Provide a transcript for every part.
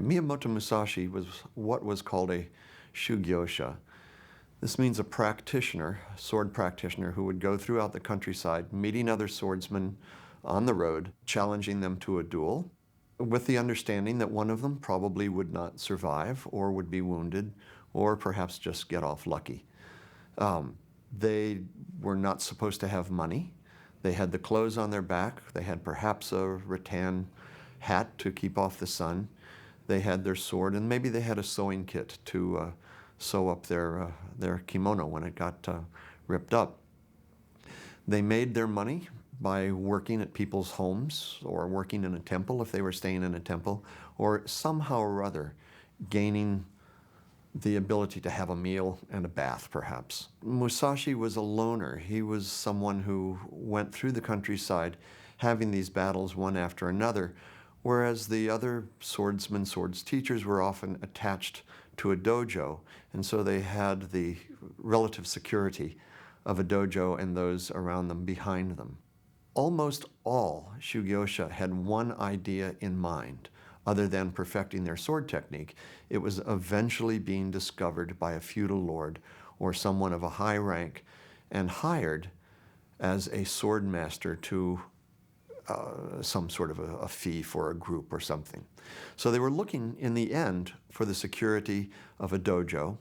Miyamoto Musashi was what was called a shugyosha. This means a practitioner, a sword practitioner, who would go throughout the countryside, meeting other swordsmen on the road, challenging them to a duel, with the understanding that one of them probably would not survive or would be wounded or perhaps just get off lucky. They were not supposed to have money. They had the clothes on their back. They had perhaps a rattan hat to keep off the sun. They had their sword, and maybe they had a sewing kit to sew up their kimono when it got ripped up. They made their money by working at people's homes or working in a temple if they were staying in a temple, or somehow or other gaining the ability to have a meal and a bath, perhaps. Musashi was a loner. He was someone who went through the countryside having these battles one after another, whereas the other swordsmen, swords teachers, were often attached to a dojo, and so they had the relative security of a dojo and those around them behind them. Almost all shugyosha had one idea in mind. Other than perfecting their sword technique, it was eventually being discovered by a feudal lord or someone of a high rank and hired as a sword master to some sort of a fee for a group or something. So they were looking in the end for the security of a dojo,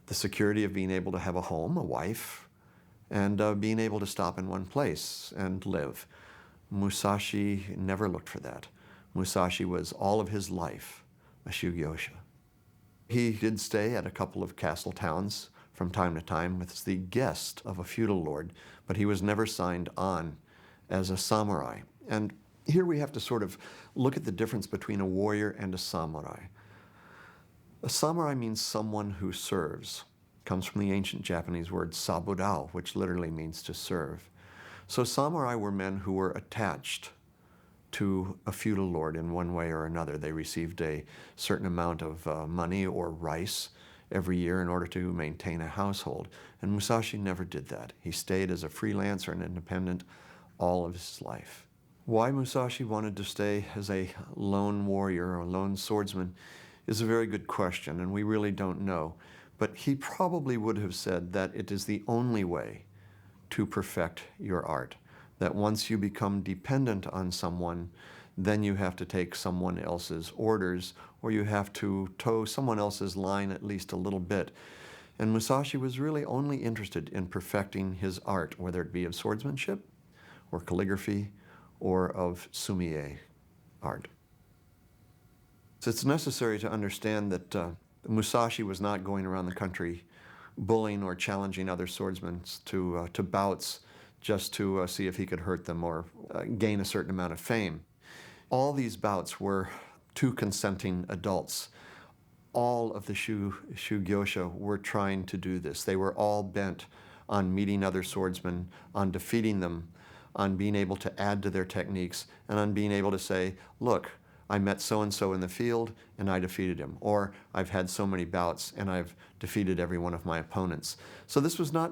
the security of being able to have a home, a wife, and being able to stop in one place and live. Musashi never looked for that. Musashi was all of his life a shugyosha. He did stay at a couple of castle towns from time to time as the guest of a feudal lord, but he was never signed on as a samurai. And here we have to sort of look at the difference between a warrior and a samurai. A samurai means someone who serves. It comes from the ancient Japanese word sabudao, which literally means to serve. So samurai were men who were attached to a feudal lord in one way or another. They received a certain amount of money or rice every year in order to maintain a household. And Musashi never did that. He stayed as a freelancer and independent all of his life. Why Musashi wanted to stay as a lone warrior or a lone swordsman is a very good question, and we really don't know. But he probably would have said that it is the only way to perfect your art. That once you become dependent on someone, then you have to take someone else's orders, or you have to toe someone else's line at least a little bit. And Musashi was really only interested in perfecting his art, whether it be of swordsmanship, or calligraphy, or of sumie art. So it's necessary to understand that Musashi was not going around the country bullying or challenging other swordsmen to bouts just to see if he could hurt them or gain a certain amount of fame. All these bouts were two consenting adults. All of the shugyosha were trying to do this. They were all bent on meeting other swordsmen, on defeating them, on being able to add to their techniques, and on being able to say, look, I met so-and-so in the field and I defeated him, or I've had so many bouts and I've defeated every one of my opponents. So this was not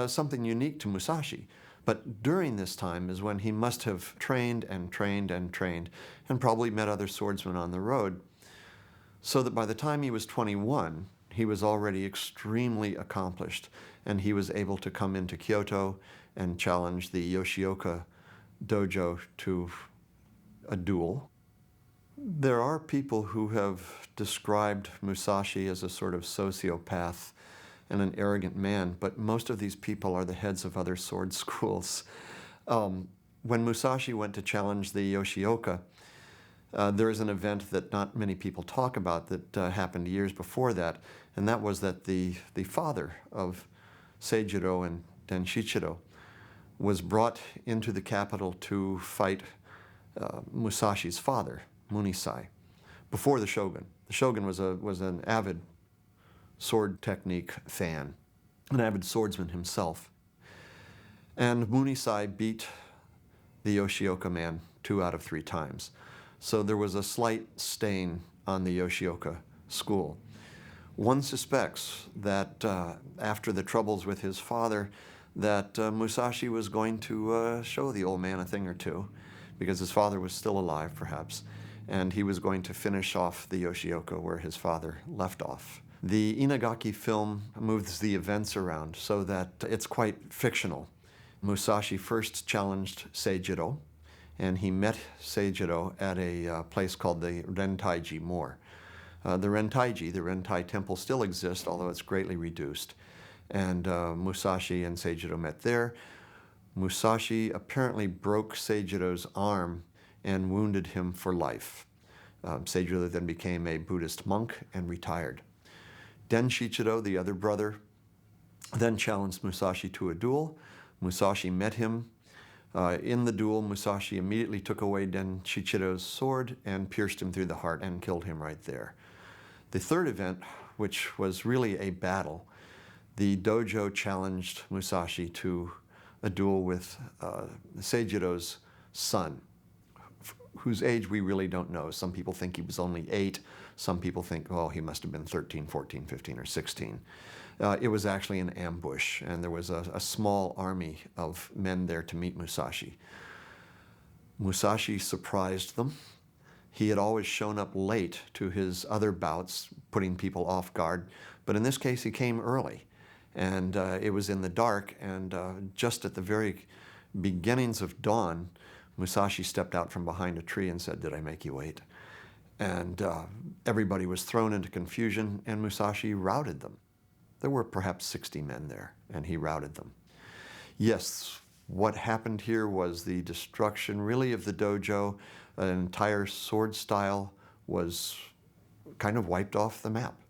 something unique to Musashi, but during this time is when he must have trained and trained and trained and probably met other swordsmen on the road, so that by the time he was 21, he was already extremely accomplished, and he was able to come into Kyoto and challenge the Yoshioka dojo to a duel. There are people who have described Musashi as a sort of sociopath and an arrogant man, but most of these people are the heads of other sword schools. When Musashi went to challenge the Yoshioka, there is an event that not many people talk about that happened years before that, and that was that the father of Seijiro and Denshichiro was brought into the capital to fight Musashi's father, Munisai, before the shogun. The shogun was an avid sword technique fan, an avid swordsman himself. And Munisai beat the Yoshioka man 2 out of 3 times. So there was a slight stain on the Yoshioka school. One suspects that after the troubles with his father, that Musashi was going to show the old man a thing or two, because his father was still alive, perhaps, and he was going to finish off the Yoshioka where his father left off. The Inagaki film moves the events around so that it's quite fictional. Musashi first challenged Seijiro, and he met Seijiro at a place called the Rentaiji Moor. The Rentai temple still exists, although it's greatly reduced. And Musashi and Seijiro met there. Musashi apparently broke Seijiro's arm and wounded him for life. Seijiro then became a Buddhist monk and retired. Den Shichiro, the other brother, then challenged Musashi to a duel. Musashi met him. In the duel, Musashi immediately took away Den Shichiro's sword and pierced him through the heart and killed him right there. The third event, which was really a battle, the dojo challenged Musashi to a duel with Seijiro's son, whose age we really don't know. Some people think he was only 8. Some people think, oh, he must have been 13, 14, 15, or 16. It was actually an ambush, and there was a small army of men there to meet Musashi. Musashi surprised them. He had always shown up late to his other bouts, putting people off guard, but in this case he came early. And it was in the dark, and just at the very beginnings of dawn, Musashi stepped out from behind a tree and said, "Did I make you wait?" And everybody was thrown into confusion, and Musashi routed them. There were perhaps 60 men there, and he routed them. Yes, what happened here was the destruction, really, of the dojo. An entire sword style was kind of wiped off the map.